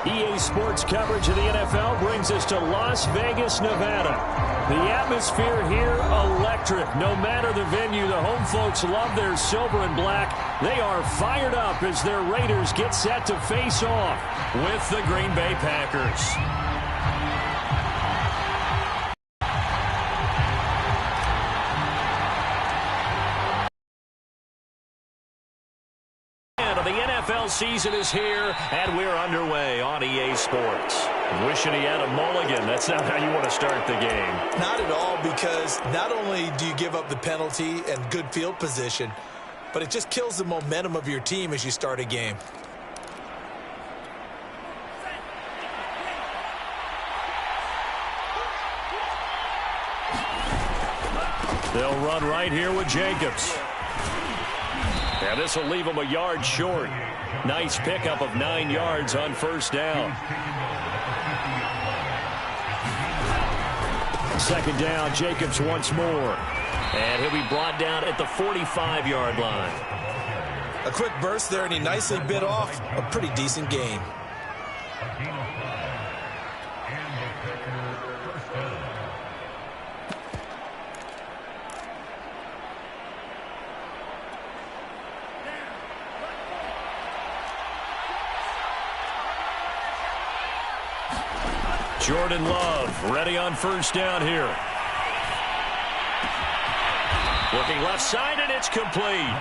EA Sports coverage of the NFL brings us to Las Vegas, Nevada. The atmosphere here, electric. No matter the venue, the home folks love their silver and black. They are fired up as their Raiders get set to face off with the Green Bay Packers. The NFL season is here, and we're underway on EA Sports. Wishing he had a mulligan. That's not how you want to start the game. Not at all, because not only do you give up the penalty and good field position, but it just kills the momentum of your team as you start a game. They'll run right here with Jacobs. Yeah, this will leave him a yard short. Nice pickup of 9 yards on first down. Second down, Jacobs once more. And he'll be brought down at the 45-yard line. A quick burst there, and he nicely bit off a pretty decent gain. Jordan Love ready on first down here. Looking left side, and it's complete.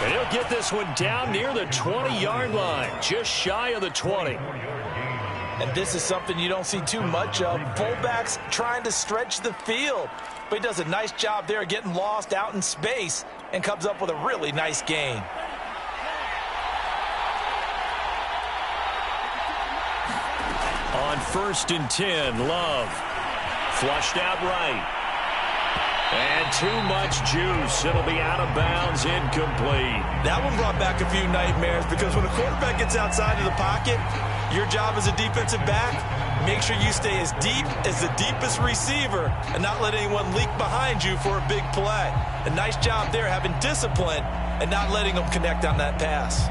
And he'll get this one down near the 20-yard line, just shy of the 20. And this is something you don't see too much of. Fullbacks trying to stretch the field. But he does a nice job there getting lost out in space and comes up with a really nice gain. On 1st and 10, Love flushed out right. And too much juice. It'll be out of bounds, incomplete. That one brought back a few nightmares, because when a quarterback gets outside of the pocket, your job as a defensive back, make sure you stay as deep as the deepest receiver and not let anyone leak behind you for a big play. A nice job there having discipline and not letting them connect on that pass.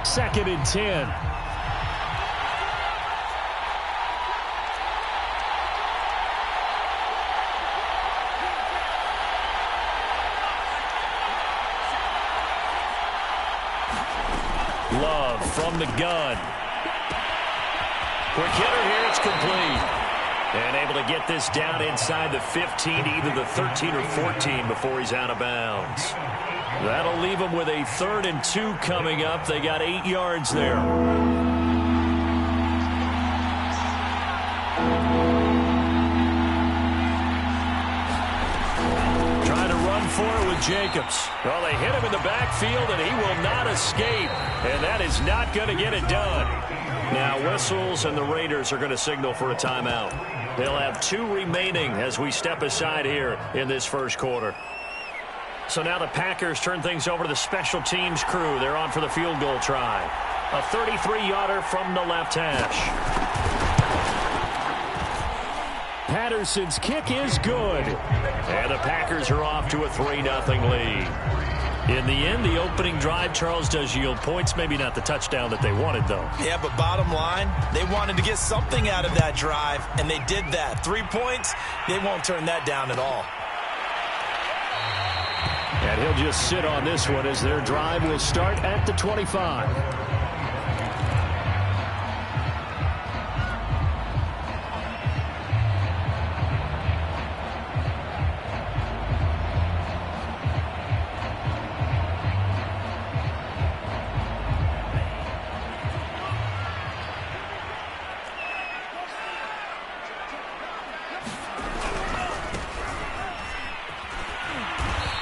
Second and 10. Love from the gun. Quick hitter here, it's complete. And able to get this down inside the 15, either the 13 or 14 before he's out of bounds. That'll leave them with a 3rd and 2 coming up. They got 8 yards there. Trying to run for it with Jacobs. Well, they hit him in the backfield, and he will not escape. And that is not going to get it done. Now whistles, and the Raiders are going to signal for a timeout. They'll have 2 remaining as we step aside here in this first quarter. So now the Packers turn things over to the special teams crew. They're on for the field goal try. A 33-yarder from the left hash. Patterson's kick is good. And the Packers are off to a 3-0 lead. In the end, the opening drive, Charles, does yield points. Maybe not the touchdown that they wanted, though. Yeah, but bottom line, they wanted to get something out of that drive, and they did that. 3 points, they won't turn that down at all. And he'll just sit on this one as their drive will start at the 25.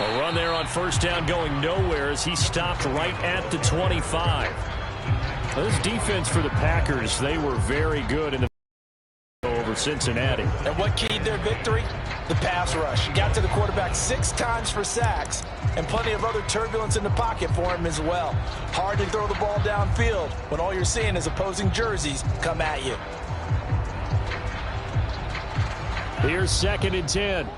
A run there on first down going nowhere as he stopped right at the 25. This defense for the Packers, they were very good in the over Cincinnati. And what keyed their victory? The pass rush. Got to the quarterback 6 times for sacks, and plenty of other turbulence in the pocket for him as well. Hard to throw the ball downfield when all you're seeing is opposing jerseys come at you. Here's 2nd and 10.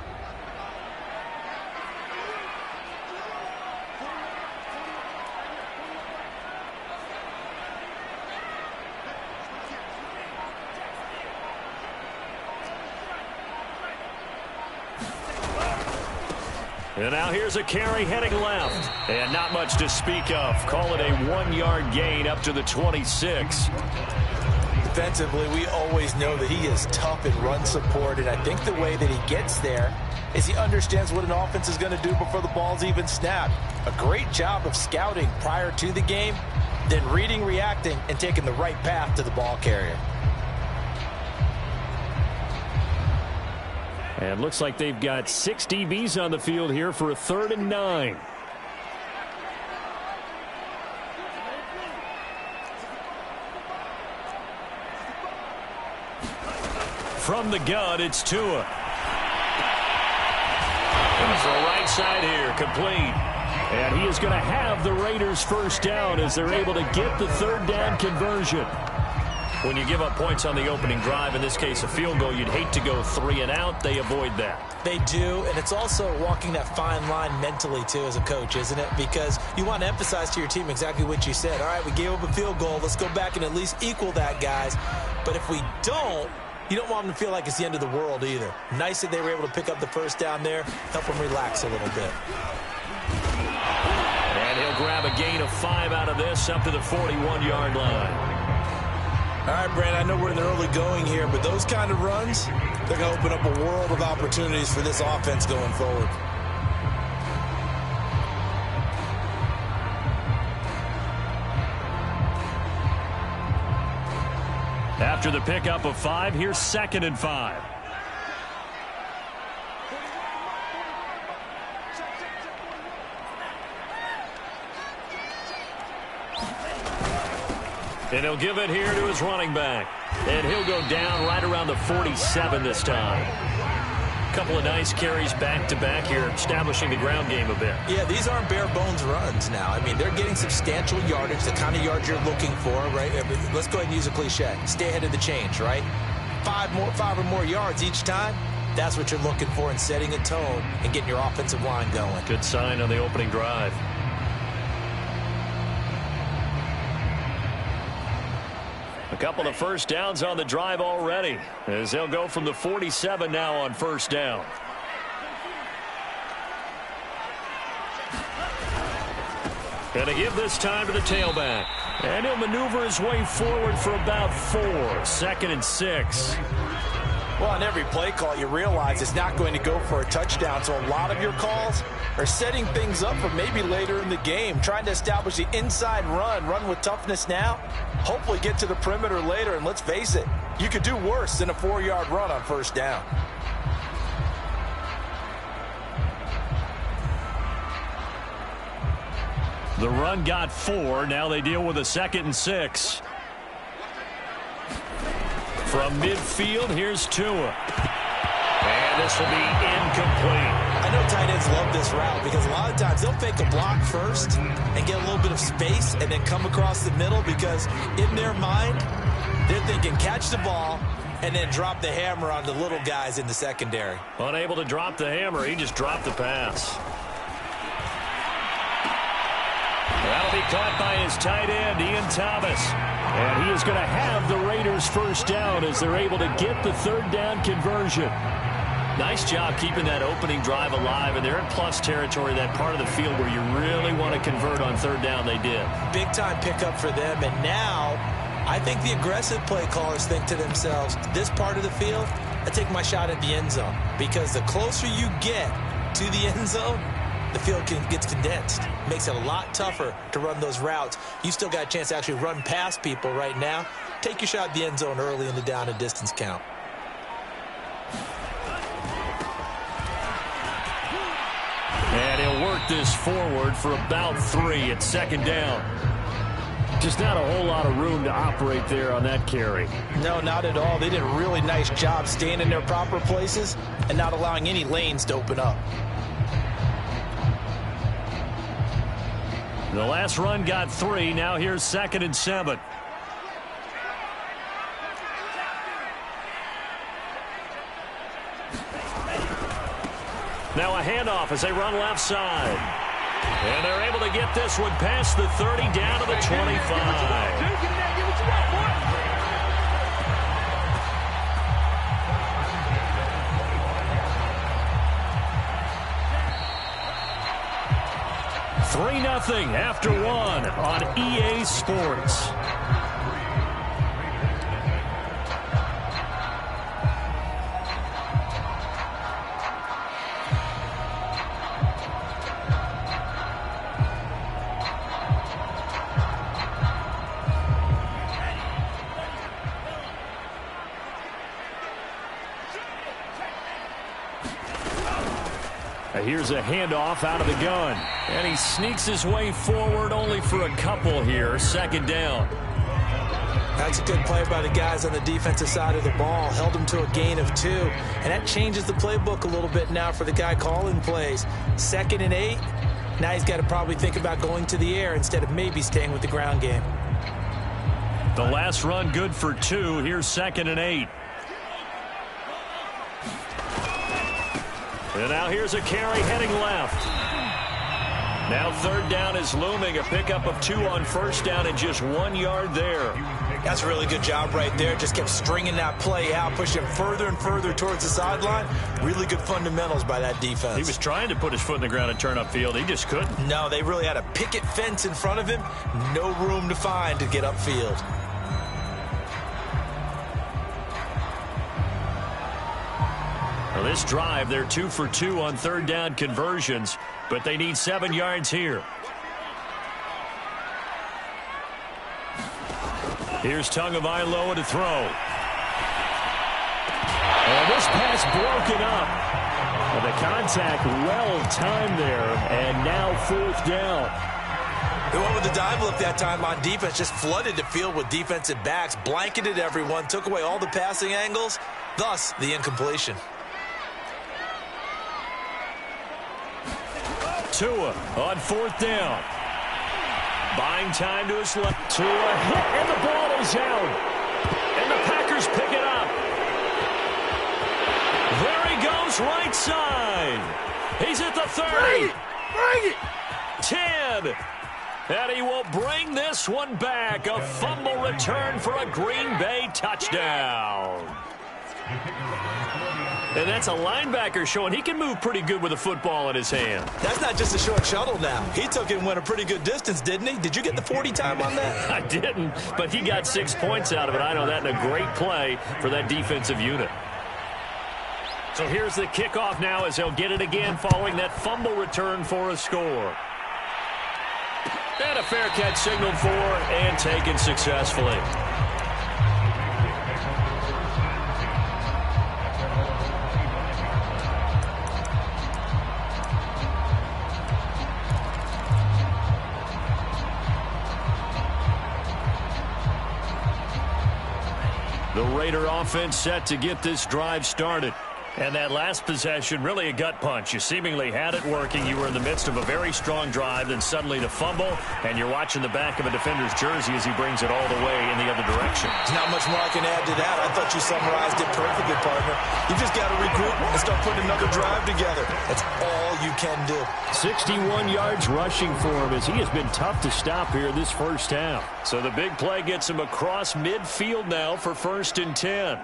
And now here's a carry heading left. And not much to speak of. Call it a 1-yard gain up to the 26. Defensively, we always know that he is tough in run support, and I think the way that he gets there is he understands what an offense is going to do before the ball's even snapped. A great job of scouting prior to the game, then reading, reacting, and taking the right path to the ball carrier. And looks like they've got 6 DBs on the field here for a 3rd and 9. From the gun, it's Tua. And for a right side here, complete. And he is going to have the Raiders first down as they're able to get the 3rd down conversion. When you give up points on the opening drive, in this case a field goal, you'd hate to go 3 and out. They avoid that. They do, and it's also walking that fine line mentally, too, as a coach, isn't it? Because you want to emphasize to your team exactly what you said. All right, we gave up a field goal. Let's go back and at least equal that, guys. But if we don't, you don't want them to feel like it's the end of the world either. Nice that they were able to pick up the first down there, help them relax a little bit. And he'll grab a gain of 5 out of this up to the 41-yard line. All right, Brandon, I know we're in the early going here, but those kind of runs, they're going to open up a world of opportunities for this offense going forward. After the pickup of 5, here's 2nd and 5. And he'll give it here to his running back. And he'll go down right around the 47 this time. A couple of nice carries back-to-back here, establishing the ground game a bit. Yeah, these aren't bare-bones runs now. I mean, they're getting substantial yardage, the kind of yards you're looking for, right? I mean, let's go ahead and use a cliche. Stay ahead of the change, right? 5 or more yards each time. That's what you're looking for in setting a tone and getting your offensive line going. Good sign on the opening drive. A couple of first downs on the drive already, as they'll go from the 47 now on first down. And to give this time to the tailback. And he'll maneuver his way forward for about 4. 2nd and 6. Well, on every play call, you realize it's not going to go for a touchdown, so a lot of your calls are setting things up for maybe later in the game, trying to establish the inside run with toughness now, hopefully get to the perimeter later, and let's face it, you could do worse than a 4-yard run on first down. The run got 4. Now they deal with a 2nd and 6. From midfield, here's Tua. And this will be incomplete. I know tight ends love this route because a lot of times they'll fake a block first and get a little bit of space and then come across the middle because in their mind, they're thinking catch the ball and then drop the hammer on the little guys in the secondary. Unable to drop the hammer, he just dropped the pass. That'll be caught by his tight end, Ian Thomas. And he is going to have the Raiders first down as they're able to get the 3rd down conversion. Nice job keeping that opening drive alive, and they're in plus territory, that part of the field where you really want to convert on 3rd down. They did. Big time pickup for them, and now I think the aggressive play callers think to themselves, this part of the field, I take my shot at the end zone, because the closer you get to the end zone, the field gets condensed. Makes it a lot tougher to run those routes. You still got a chance to actually run past people right now. Take your shot at the end zone early in the down and distance count. And he'll work this forward for about 3 at 2nd down. Just not a whole lot of room to operate there on that carry. No, not at all. They did a really nice job staying in their proper places and not allowing any lanes to open up. The last run got 3. Now here's 2nd and 7. Now a handoff as they run left side. And they're able to get this one past the 30 down to the 25. 3-0 after one on EA Sports. Here's a handoff out of the gun. And he sneaks his way forward only for a couple here. Second down. That's a good play by the guys on the defensive side of the ball. Held them to a gain of 2. And that changes the playbook a little bit now for the guy calling plays. 2nd and 8. Now he's got to probably think about going to the air instead of maybe staying with the ground game. The last run good for 2. Here's 2nd and 8. And now here's a carry heading left. Now 3rd down is looming. A pickup of 2 on 1st down and just 1 yard there. That's a really good job right there. Just kept stringing that play out, pushing him further and further towards the sideline. Really good fundamentals by that defense. He was trying to put his foot in the ground and turn upfield. He just couldn't. No, they really had a picket fence in front of him. No room to find to get upfield. Well, this drive, they're 2 for 2 on 3rd down conversions, but they need 7 yards here. Here's Tagovailoa to throw. And this pass broken up. Well, the contact well timed there, and now 4th down. They went with the dive look that time on defense, just flooded the field with defensive backs, blanketed everyone, took away all the passing angles, thus the incompletion. Tua on 4th down. Buying time to his left. Tua hit, and the ball is out. And the Packers pick it up. There he goes, right side. He's at the 30. Bring it! 10. And he will bring this one back. A fumble return for a Green Bay touchdown. And that's a linebacker showing he can move pretty good with a football in his hand. That's not just a short shuttle now. He took it and went a pretty good distance, didn't he? Did you get the 40 time on that? I didn't, but he got 6 points out of it. I know that in a great play for that defensive unit. So here's the kickoff now as they'll get it again following that fumble return for a score. And a fair catch signaled for and taken successfully. The Raider offense set to get this drive started. And that last possession, really a gut punch. You seemingly had it working. You were in the midst of a very strong drive, then suddenly the fumble, and you're watching the back of a defender's jersey as he brings it all the way in the other direction. There's not much more I can add to that. I thought you summarized it perfectly, partner. You just got to regroup and start putting another drive together. That's all you can do. 61 yards rushing for him as he has been tough to stop here this first half. So the big play gets him across midfield now for 1st and 10.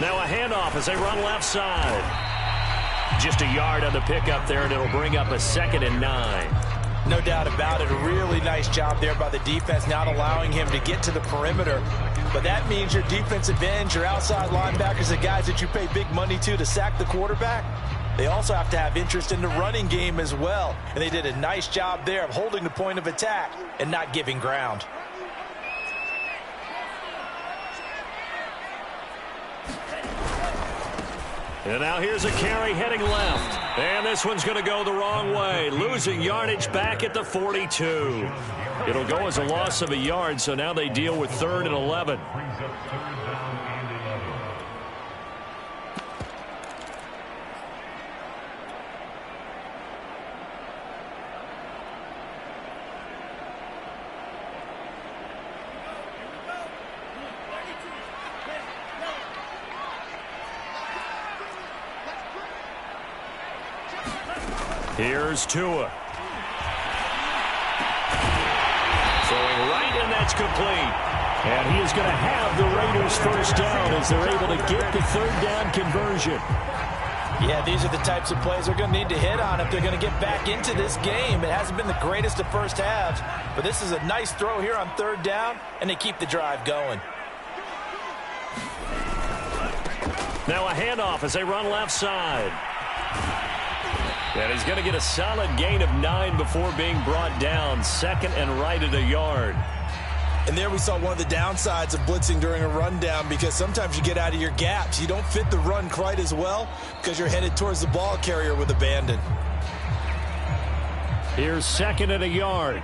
Now a handoff as they run left side. Just a yard on the pickup there, and it'll bring up a 2nd and 9. No doubt about it. A really nice job there by the defense, not allowing him to get to the perimeter. But that means your defensive ends, your outside linebackers, the guys that you pay big money to sack the quarterback, they also have to have interest in the running game as well. And they did a nice job there of holding the point of attack and not giving ground. And now here's a carry heading left. And this one's going to go the wrong way. Losing yardage back at the 42. It'll go as a loss of a yard, so now they deal with 3rd and 11. Here's Tua. Throwing right, and that's complete. And he is going to have the Raiders first down as they're able to get the third down conversion. Yeah, these are the types of plays they're going to need to hit on if they're going to get back into this game. It hasn't been the greatest of first halves, but this is a nice throw here on third down, and they keep the drive going. Now a handoff as they run left side. And he's going to get a solid gain of 9 before being brought down. Second and right at a yard. And there we saw one of the downsides of blitzing during a rundown, because sometimes you get out of your gaps. You don't fit the run quite as well because you're headed towards the ball carrier with abandon. Here's second and a yard.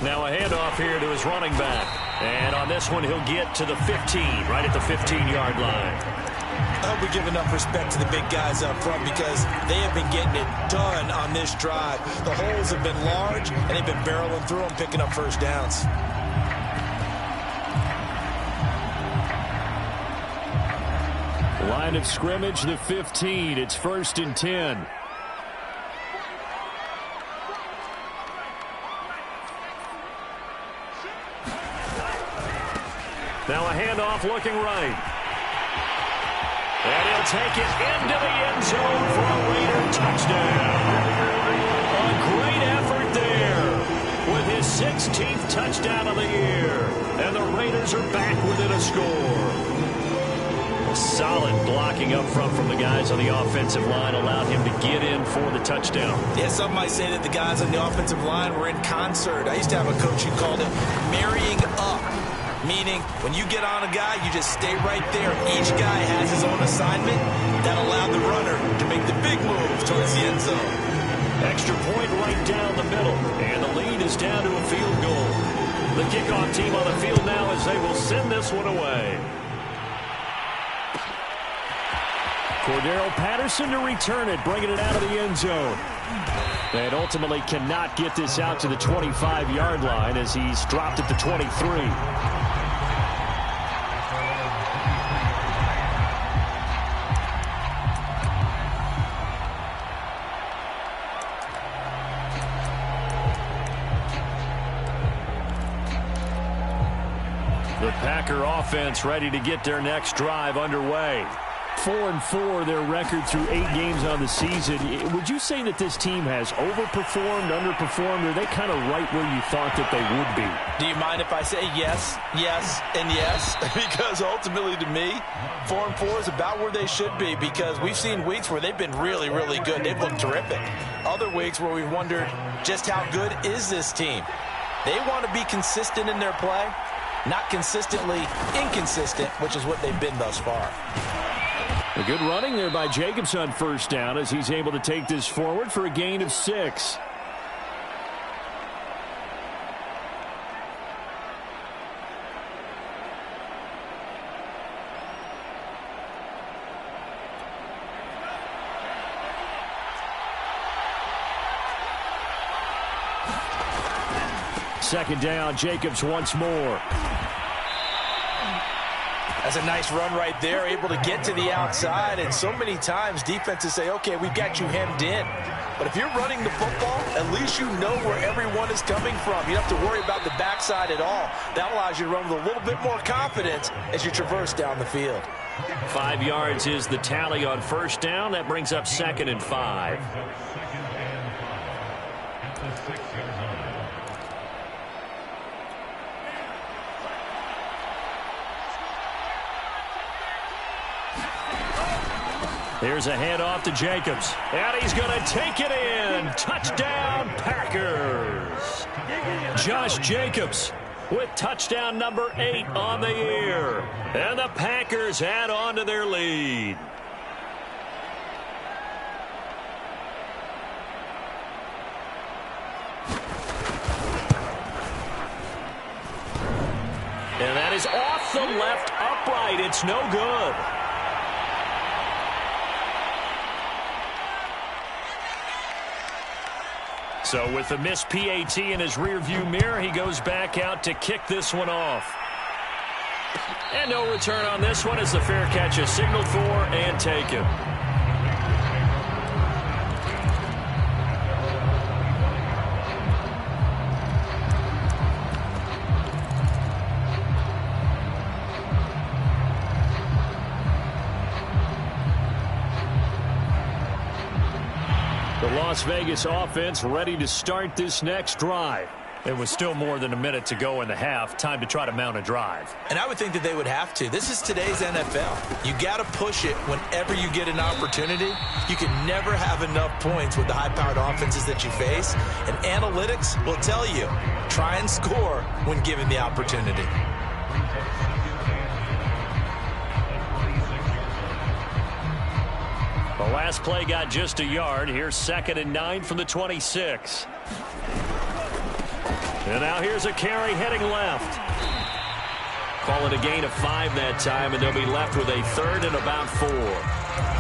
Now a handoff here to his running back. And on this one, he'll get to the 15, right at the 15-yard line. I hope we give enough respect to the big guys up front, because they have been getting it done on this drive. The holes have been large, and they've been barreling through them, picking up first downs. Line of scrimmage, the 15. It's 1st and 10. Now a handoff looking right. And he'll take it into the end zone for a Raider touchdown. A great effort there with his 16th touchdown of the year. And the Raiders are back within a score. Solid blocking up front from the guys on the offensive line allowed him to get in for the touchdown. Yeah, some might say that the guys on the offensive line were in concert. I used to have a coach who called it marrying up. Meaning, when you get on a guy, you just stay right there. Each guy has his own assignment that allowed the runner to make the big move towards the end zone. Extra point right down the middle. And the lead is down to a field goal. The kickoff team on the field now as they will send this one away. Cordero Patterson to return it, bringing it out of the end zone. And ultimately cannot get this out to the 25-yard line as he's dropped at the 23. The Packer offense ready to get their next drive underway. 4-4 their record through 8 games on the season. Would you say that this team has overperformed, underperformed, or are they kind of right where you thought that they would be? Do you mind if I say yes, yes, and yes? Because ultimately to me, 4-4 is about where they should be, because we've seen weeks where they've been really, really good. They've looked terrific. Other weeks where we've wondered just how good is this team. They want to be consistent in their play, not consistently inconsistent, which is what they've been thus far. A good running there by Jacobs on first down as he's able to take this forward for a gain of 6. Second down, Jacobs once more. That's a nice run right there, able to get to the outside. And so many times defenses say, okay, we've got you hemmed in. But if you're running the football, at least you know where everyone is coming from. You don't have to worry about the backside at all. That allows you to run with a little bit more confidence as you traverse down the field. 5 yards is the tally on first down. That brings up 2nd and 5. Here's a handoff to Jacobs. And he's going to take it in. Touchdown, Packers. Josh Jacobs with touchdown number 8 on the year. And the Packers add on to their lead. And that is off the left upright. It's no good. So with the missed PAT in his rearview mirror, he goes back out to kick this one off. And no return on this one as the fair catch is signaled for and taken. The Las Vegas offense ready to start this next drive. It was still more than a minute to go in the half. Time to try to mount a drive. And I would think that they would have to. This is today's NFL. You got to push it whenever you get an opportunity. You can never have enough points with the high-powered offenses that you face. And analytics will tell you, try and score when given the opportunity. The last play got just a yard. Here's 2nd and 9 from the 26. And now here's a carry heading left. Call it a gain of 5 that time, and they'll be left with a 3rd and about 4.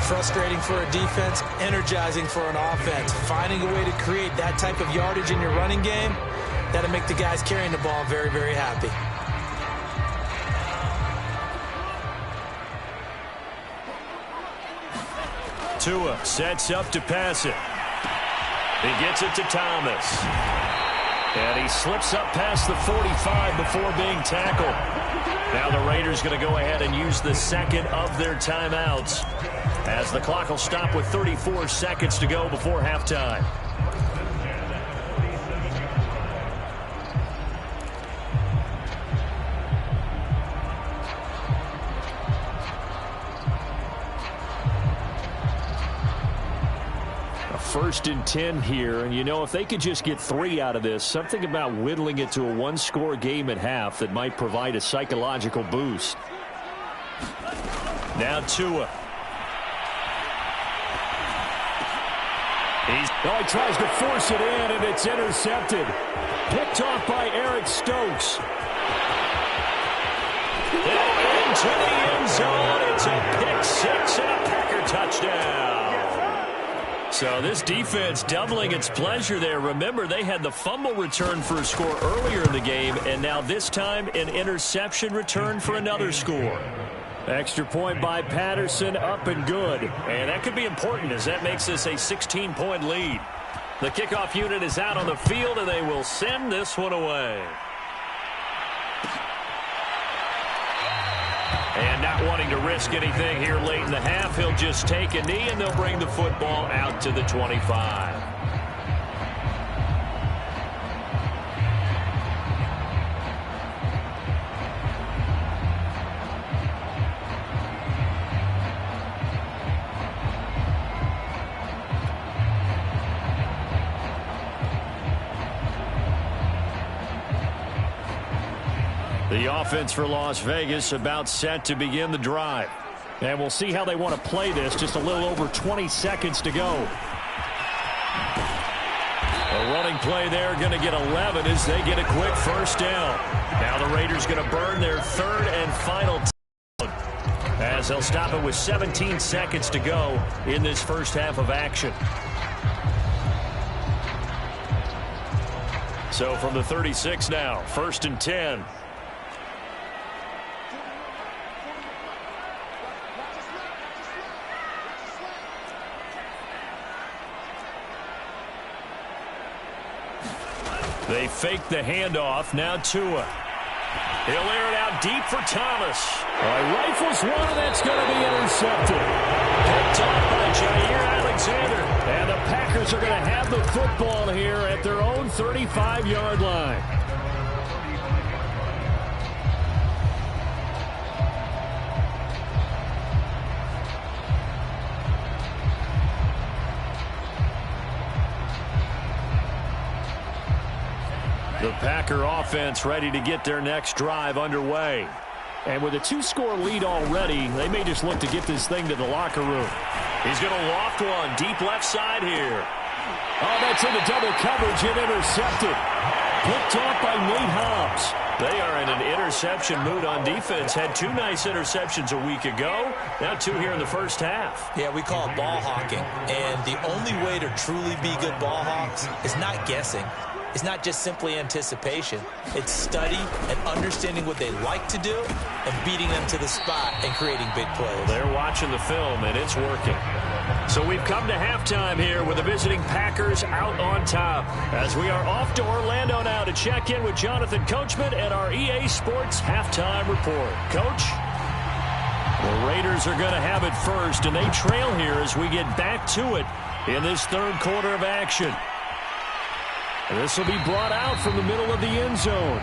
Frustrating for a defense, energizing for an offense. Finding a way to create that type of yardage in your running game, that'll make the guys carrying the ball very, very happy. Tua sets up to pass it. He gets it to Thomas. And he slips up past the 45 before being tackled. Now the Raiders going to go ahead and use the second of their timeouts, as the clock will stop with 34 seconds to go before halftime. First and 10 here, and you know, if they could just get 3 out of this, something about whittling it to a one-score game at half that might provide a psychological boost. Now Tua. He tries to force it in, and it's intercepted. Picked off by Eric Stokes. And into the end zone. It's a pick 6 and a Packer touchdown. So this defense doubling its pleasure there. Remember, they had the fumble return for a score earlier in the game, and now this time an interception return for another score. Extra point by Patterson, up and good. And that could be important, as that makes this a 16-point lead. The kickoff unit is out on the field, and they will send this one away. And not wanting to risk anything here late in the half, he'll just take a knee, and they'll bring the football out to the 25. The offense for Las Vegas about set to begin the drive. And we'll see how they want to play this. Just a little over 20 seconds to go. A running play there, going to get 11 as they get a quick first down. Now the Raiders going to burn their 3rd and final down, as they'll stop it with 17 seconds to go in this first half of action. So from the 36 now, 1st and 10. They fake the handoff. Now Tua. He'll air it out deep for Thomas. Rifles one, and that's going to be intercepted. Picked off by Jair Alexander. And the Packers are going to have the football here at their own 35-yard line. The Packer offense ready to get their next drive underway. And with a 2-score lead already, they may just look to get this thing to the locker room. He's going to loft one deep left side here. Oh, that's into double coverage and intercepted. Picked off by Nate Hobbs. They are in an interception mood on defense. Had 2 nice interceptions a week ago. Now 2 here in the first half. Yeah, we call it ball hawking. And the only way to truly be good ball hawks is not guessing. It's not just simply anticipation. It's study and understanding what they like to do and beating them to the spot and creating big plays. They're watching the film, and it's working. So we've come to halftime here with the visiting Packers out on top, as we are off to Orlando now to check in with Jonathan Coachman and our EA Sports Halftime Report. Coach? The Raiders are going to have it first, and they trail here as we get back to it in this third quarter of action. And this will be brought out from the middle of the end zone.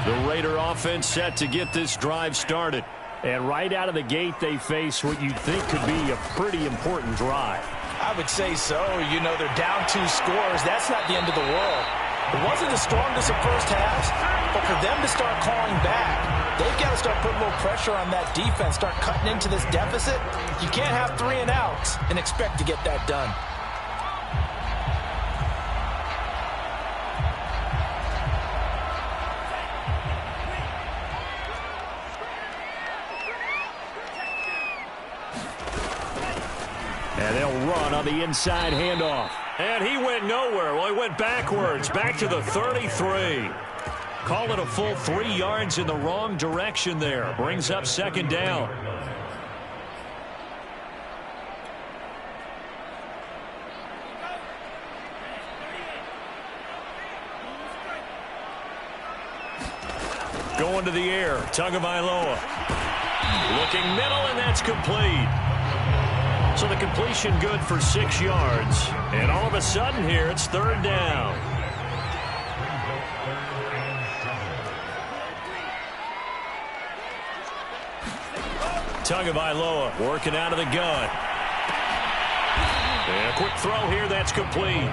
The Raider offense set to get this drive started. And right out of the gate, they face what you'd think could be a pretty important drive. I would say so. You know, they're down 2 scores. That's not the end of the world. It wasn't the strongest of first halves, but for them to start calling back, they've got to start putting a little pressure on that defense, start cutting into this deficit. You can't have 3 and outs and expect to get that done. And they'll run on the inside handoff. And he went nowhere. Well, he went backwards, back to the 33. Call it a full 3 yards in the wrong direction there. Brings up second down. Going to the air, Tagovailoa. Looking middle, and that's complete. So the completion good for 6 yards. And all of a sudden here, it's third down. Tagovailoa working out of the gun. And a quick throw here, that's complete.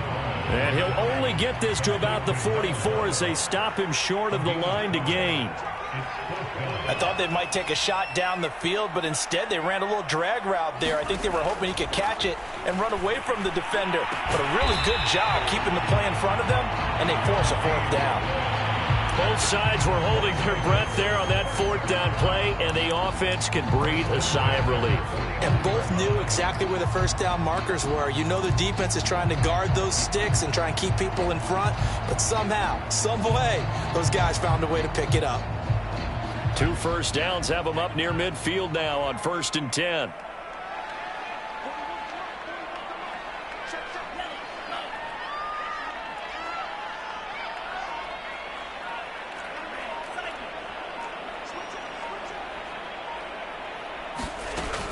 And he'll only get this to about the 44 as they stop him short of the line to gain. I thought they might take a shot down the field, but instead they ran a little drag route there. I think they were hoping he could catch it and run away from the defender. But a really good job keeping the play in front of them, and they force a 4th down. Both sides were holding their breath there on that 4th down play, and the offense can breathe a sigh of relief. And both knew exactly where the first down markers were. You know the defense is trying to guard those sticks and try and keep people in front, but somehow, some way, those guys found a way to pick it up. 2 first downs have them up near midfield now on 1st and 10.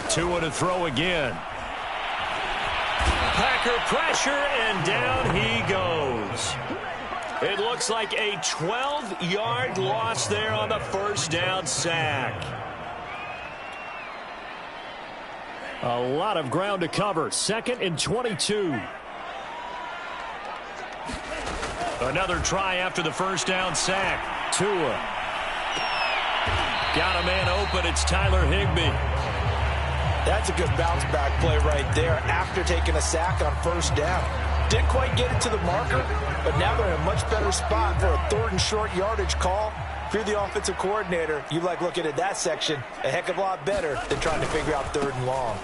Tua to throw again. Packer pressure, and down he goes. It looks like a 12-yard loss there on the first down sack. A lot of ground to cover. 2nd and 22. Another try after the first down sack. Tua. Got a man open. It's Tyler Higbee. That's a good bounce back play right there after taking a sack on first down. Didn't quite get it to the marker, but now they're in a much better spot for a 3rd and short yardage call. If you're the offensive coordinator, you like looking at that section a heck of a lot better than trying to figure out 3rd and long.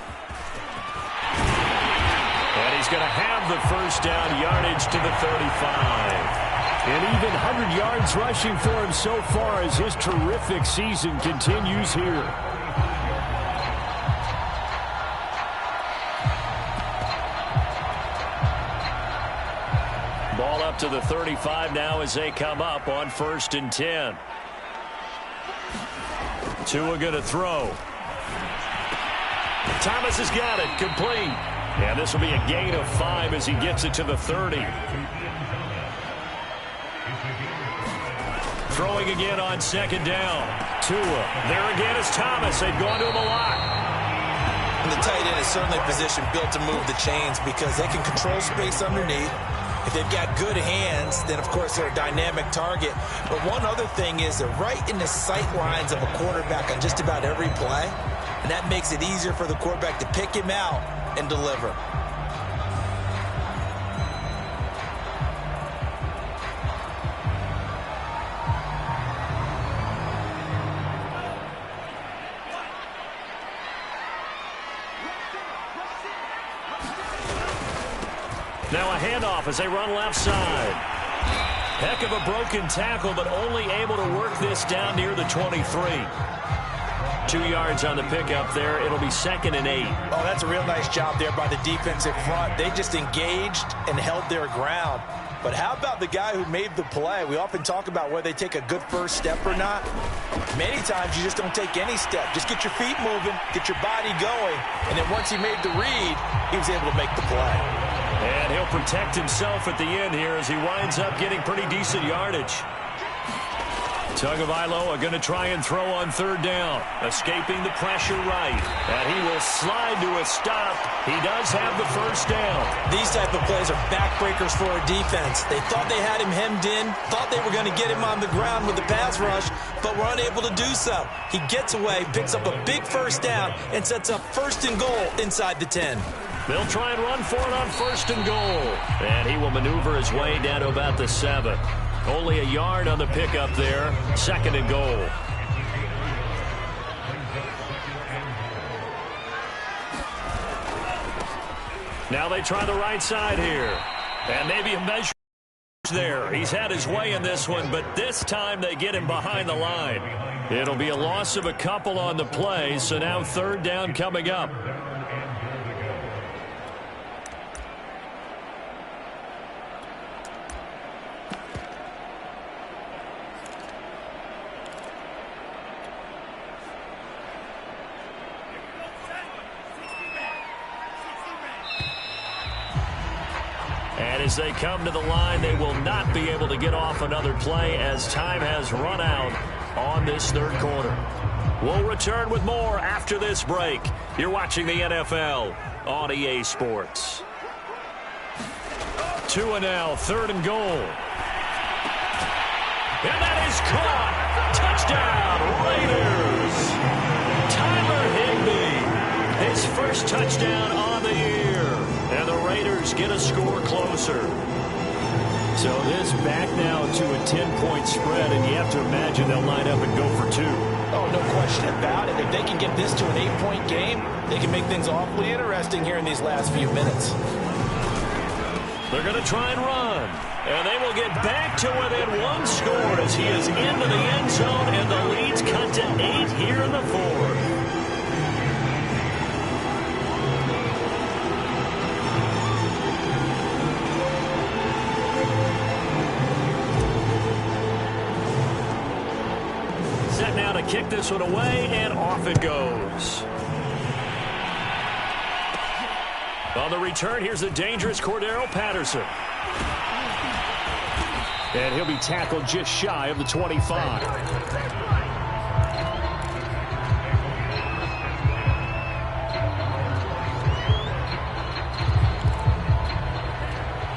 And he's going to have the first down yardage to the 35. And even 100 yards rushing for him so far as his terrific season continues here. Ball up to the 35 now as they come up on 1st and 10. Tua going to throw. Thomas has got it, complete. And this will be a gain of 5 as he gets it to the 30. Throwing again on 2nd down. Tua. There again is Thomas. They've gone to him a lot. And the tight end is certainly a position built to move the chains because they can control space underneath. If they've got good hands, then, of course, they're a dynamic target. But one other thing is they're right in the sight lines of a quarterback on just about every play, and that makes it easier for the quarterback to pick him out and deliver. Now a handoff as they run left side. Heck of a broken tackle, but only able to work this down near the 23. 2 yards on the pickup there. It'll be 2nd and 8. Oh, that's a real nice job there by the defensive front. They just engaged and held their ground. But how about the guy who made the play? We often talk about whether they take a good first step or not. Many times you just don't take any step. Just get your feet moving, get your body going, and then once he made the read, he was able to make the play. And he'll protect himself at the end here as he winds up getting pretty decent yardage. Tagovailoa are going to try and throw on 3rd down. Escaping the pressure right. And he will slide to a stop. He does have the 1st down. These type of plays are backbreakers for a defense. They thought they had him hemmed in, thought they were going to get him on the ground with the pass rush, but were unable to do so. He gets away, picks up a big 1st down, and sets up 1st and goal inside the 10. They'll try and run for it on 1st and goal. And he will maneuver his way down to about the 7. Only a yard on the pickup there. 2nd and goal. Now they try the right side here. And maybe a measure there. He's had his way in this one, but this time they get him behind the line. It'll be a loss of a couple on the play, so now 3rd down coming up. And as they come to the line, they will not be able to get off another play as time has run out on this 3rd quarter. We'll return with more after this break. You're watching the NFL on EA Sports. 2 and now, 3rd and goal. And that is caught. Touchdown, Raiders. Tyler Higbee, his first touchdown on the year. And the Raiders get a score closer. So this back now to a 10-point spread, and you have to imagine they'll line up and go for 2. Oh, no question about it. If they can get this to an 8-point game, they can make things awfully interesting here in these last few minutes. They're going to try and run. And they will get back to within 1 score as he is into the end zone, and the lead's cut to 8 here in the 4th. Set now to kick this one away, and off it goes. On the return, here's the dangerous Cordero Patterson. And he'll be tackled just shy of the 25.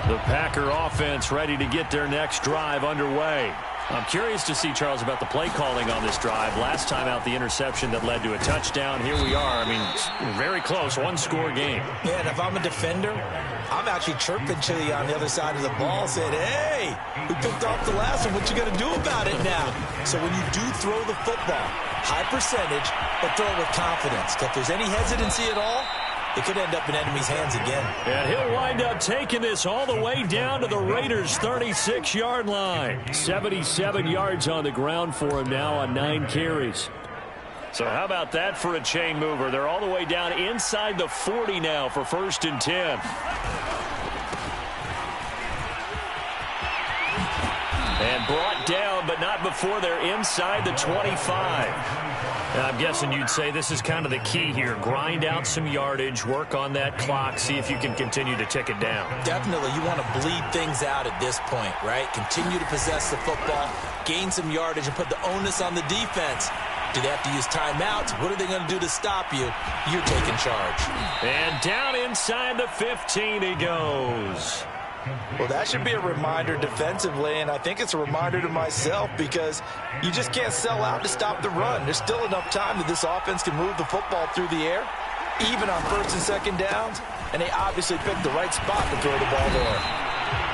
The Packer offense ready to get their next drive underway. I'm curious to see, Charles, about the play calling on this drive. Last time out, the interception that led to a touchdown. Here we are. I mean, very close, 1-score game. Yeah, and if I'm a defender, I'm actually chirping to you on the other side of the ball, saying, hey, we picked off the last one. What you going to do about it now? So when you do throw the football, high percentage, but throw it with confidence. If there's any hesitancy at all, it could end up in enemy's hands again. And he'll wind up taking this all the way down to the Raiders' 36-yard line. 77 yards on the ground for him now on 9 carries. So how about that for a chain mover? They're all the way down inside the 40 now for 1st and 10. And brought down, but not before they're inside the 25. And I'm guessing you'd say this is kind of the key here. Grind out some yardage, work on that clock, see if you can continue to tick it down. Definitely. You want to bleed things out at this point, right? Continue to possess the football, gain some yardage, and put the onus on the defense. Do they have to use timeouts? What are they going to do to stop you? You're taking charge. And down inside the 15 he goes. Well, that should be a reminder defensively, and I think it's a reminder to myself because you just can't sell out to stop the run. There's still enough time that this offense can move the football through the air, even on first and second downs, and they obviously picked the right spot to throw the ball there.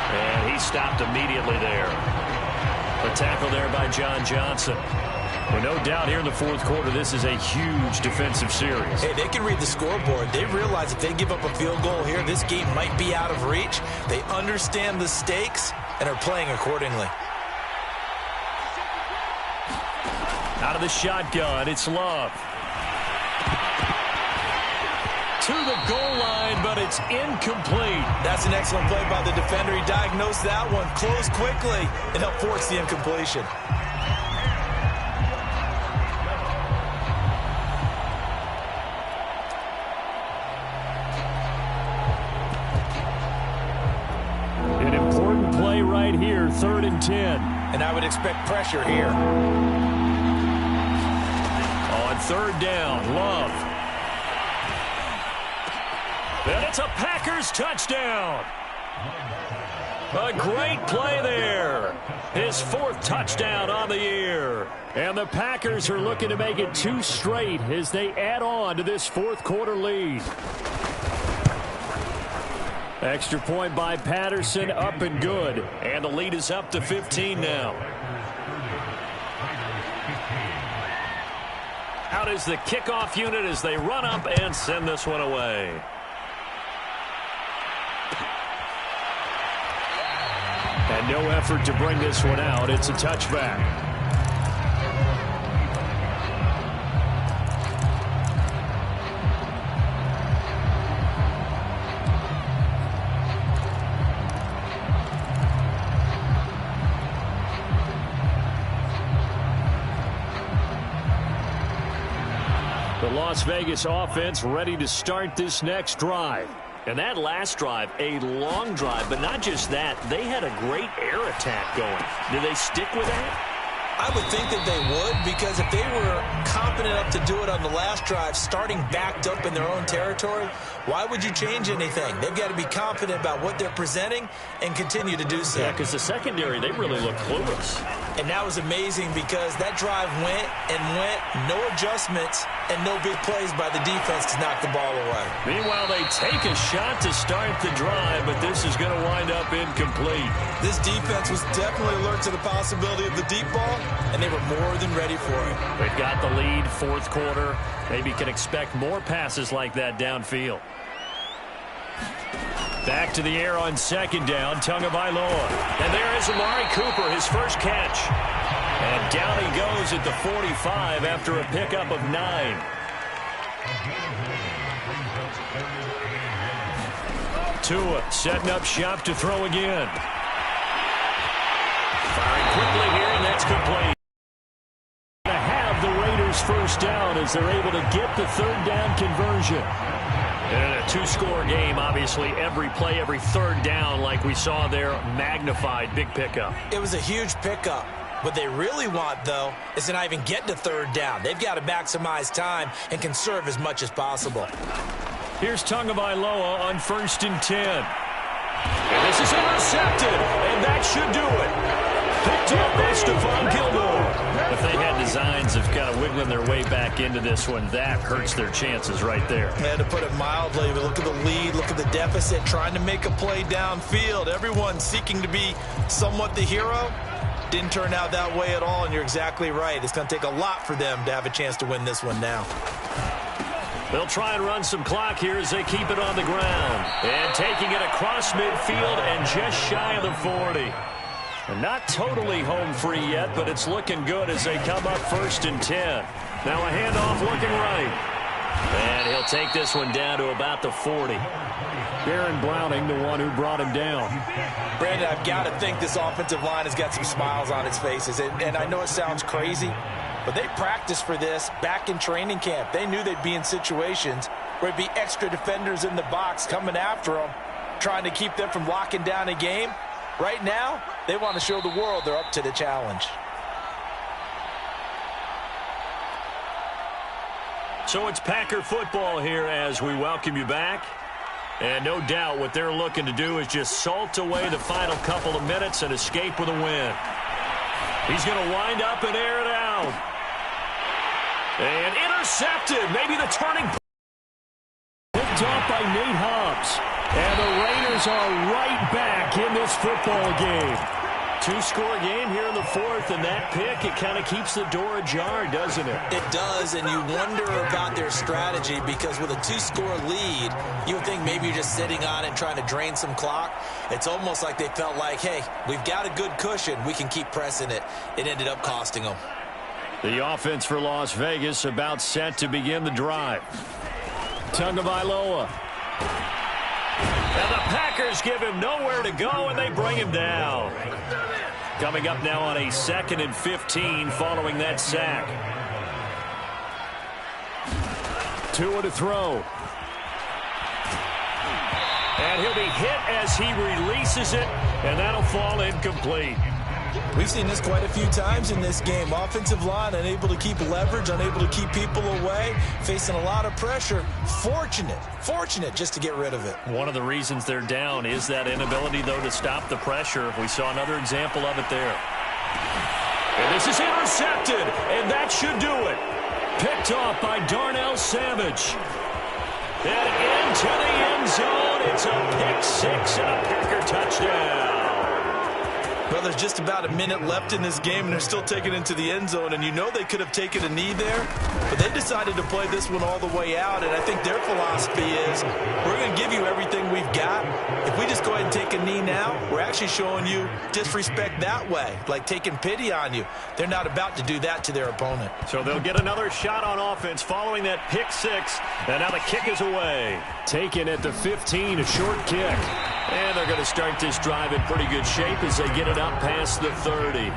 And he stopped immediately there. A tackle there by John Johnson. Well, no doubt here in the fourth quarter, this is a huge defensive series. Hey, they can read the scoreboard. They realize if they give up a field goal here, this game might be out of reach. They understand the stakes and are playing accordingly. Out of the shotgun, it's Love. To the goal line, but it's incomplete. That's an excellent play by the defender. He diagnosed that one, closed quickly, and helped force the incompletion. An important play right here, 3rd and 10. And I would expect pressure here. On 3rd down, Love. And it's a Packers touchdown. A great play there. His 4th touchdown on the year. And the Packers are looking to make it 2 straight as they add on to this fourth quarter lead. Extra point by Patterson, up and good. And the lead is up to 15 now. Out is the kickoff unit as they run up and send this one away. And no effort to bring this one out. It's a touchback. The Las Vegas offense ready to start this next drive. And that last drive, a long drive, but not just that. They had a great air attack going. Do they stick with that? I would think that they would, because if they were confident enough to do it on the last drive, starting backed up in their own territory, why would you change anything? They've got to be confident about what they're presenting and continue to do so. Yeah, because the secondary, they really look clueless. And that was amazing because that drive went and went, no adjustments, and no big plays by the defense to knock the ball away. Meanwhile, they take a shot to start the drive, but this is going to wind up incomplete. This defense was definitely alert to the possibility of the deep ball, and they were more than ready for it. They've got the lead, fourth quarter. Maybe can expect more passes like that downfield. Back to the air on 2nd down, Tagovailoa. And there is Amari Cooper, his first catch. And down he goes at the 45 after a pickup of 9. Tua setting up shop to throw again. Firing quickly here, and that's complete. To have the Raiders first down as they're able to get the 3rd down conversion. And in a 2-score game, obviously, every play, every 3rd down, like we saw there, magnified, big pickup. It was a huge pickup. What they really want, though, is to not even get to 3rd down. They've got to maximize time and conserve as much as possible. Here's Tagovailoa on 1st and 10. And this is intercepted, and that should do it. Picked up by Stephon Gilmore. If they had designs of kind of wiggling their way back into this one, that hurts their chances right there. And to put it mildly, but look at the lead, look at the deficit, trying to make a play downfield. Everyone seeking to be somewhat the hero. Didn't turn out that way at all, and you're exactly right. It's going to take a lot for them to have a chance to win this one now. They'll try and run some clock here as they keep it on the ground. And taking it across midfield and just shy of the 40. And not totally home free yet, but it's looking good as they come up 1st and 10. Now a handoff looking right. And he'll take this one down to about the 40. Baron Browning, the one who brought him down. Brandon, I've got to think this offensive line has got some smiles on its faces. And I know it sounds crazy, but they practiced for this back in training camp. They knew they'd be in situations where it'd be extra defenders in the box coming after them, trying to keep them from locking down a game. Right now, they want to show the world they're up to the challenge. So it's Packer football here as we welcome you back. And no doubt what they're looking to do is just salt away the final couple of minutes and escape with a win. He's going to wind up and air it out. And intercepted. Maybe the turning point. Picked off by Nate Hobbs. And the Raiders are right back in this football game. Two-score game here in the fourth, and that pick, it kind of keeps the door ajar, doesn't it? It does, and you wonder about their strategy because with a two-score lead, you would think maybe you're just sitting on it and trying to drain some clock. It's almost like they felt like, hey, we've got a good cushion. We can keep pressing it. It ended up costing them. The offense for Las Vegas about set to begin the drive. Tagovailoa. And the Packers give him nowhere to go, and they bring him down. Coming up now on a 2nd and 15 following that sack. Tua to throw. And he'll be hit as he releases it, and that'll fall incomplete. We've seen this quite a few times in this game. Offensive line unable to keep leverage, unable to keep people away, facing a lot of pressure. Fortunate just to get rid of it. One of the reasons they're down is that inability, though, to stop the pressure. We saw another example of it there. And this is intercepted, and that should do it. Picked off by Darnell Savage. And into the end zone. It's a pick six and a Packer touchdown. Well, there's just about a minute left in this game, and they're still taking it into the end zone. And you know they could have taken a knee there, but they decided to play this one all the way out. And I think their philosophy is, we're going to give you everything we've got. If we just go ahead and take a knee now, we're actually showing you disrespect that way, like taking pity on you. They're not about to do that to their opponent. So they'll get another shot on offense following that pick six. And now the kick is away. Taken at the 15, a short kick. And they're going to start this drive in pretty good shape as they get it up past the 30.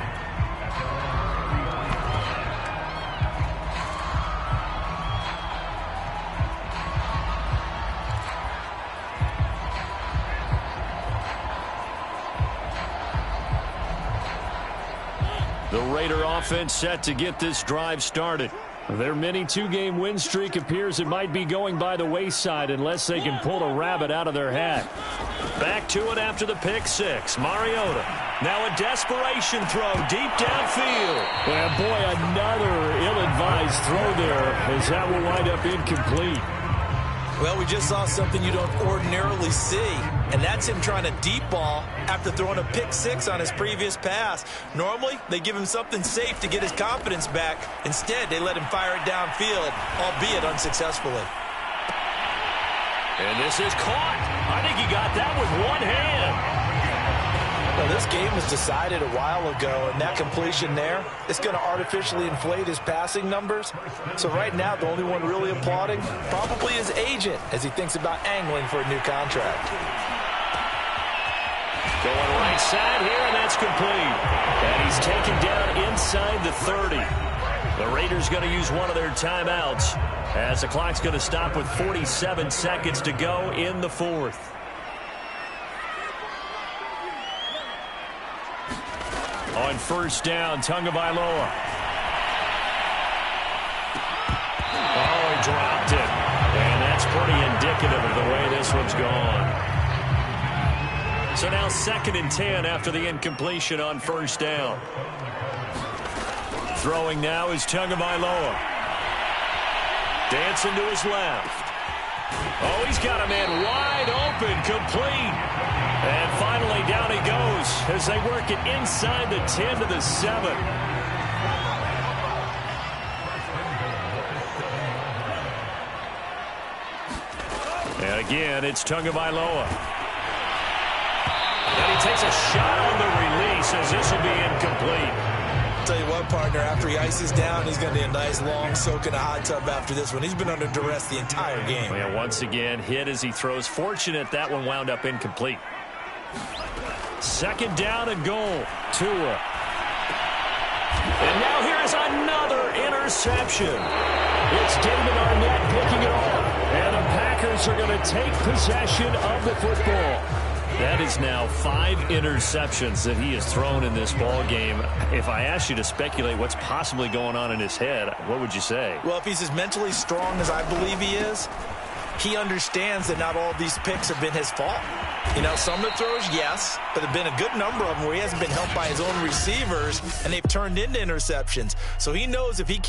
The Raider offense set to get this drive started. Their mini two-game win streak appears it might be going by the wayside unless they can pull a rabbit out of their hat. Back to it after the pick six. Mariota. Now a desperation throw deep downfield. And boy, another ill-advised throw there as that will wind up incomplete. Well, we just saw something you don't ordinarily see, and that's him trying to deep ball after throwing a pick six on his previous pass. Normally, they give him something safe to get his confidence back. Instead, they let him fire it downfield, albeit unsuccessfully. And this is caught. I think he got that with one hand. Well, this game was decided a while ago, and that completion there is going to artificially inflate his passing numbers. So right now, the only one really applauding probably his agent as he thinks about angling for a new contract. Going right side here, and that's complete. And he's taken down inside the 30. The Raiders going to use one of their timeouts as the clock's going to stop with 47 seconds to go in the fourth. On first down, Tagovailoa. Oh, he dropped it. And that's pretty indicative of the way this one's gone. So now 2nd and 10 after the incompletion on first down. Throwing now is Tagovailoa. Dancing to his left. Oh, he's got a man wide open, complete. And finally down he goes as they work it inside the 10 to the 7. And again, it's Tagovailoa. And he takes a shot on the release as this will be incomplete. Tell you what, partner, after he ices down, he's going to be a nice long soak in a hot tub after this one. He's been under duress the entire game. Yeah, once again, hit as he throws. Fortunate that one wound up incomplete. 2nd down and goal. Tua. And now here is another interception. It's David Arnett picking it off. And the Packers are going to take possession of the football. That is now 5 interceptions that he has thrown in this ball game. If I asked you to speculate what's possibly going on in his head, what would you say? Well, if he's as mentally strong as I believe he is, he understands that not all of these picks have been his fault. You know, some of the throws, yes, but there have been a good number of them where he hasn't been helped by his own receivers, and they've turned into interceptions. So he knows if he keeps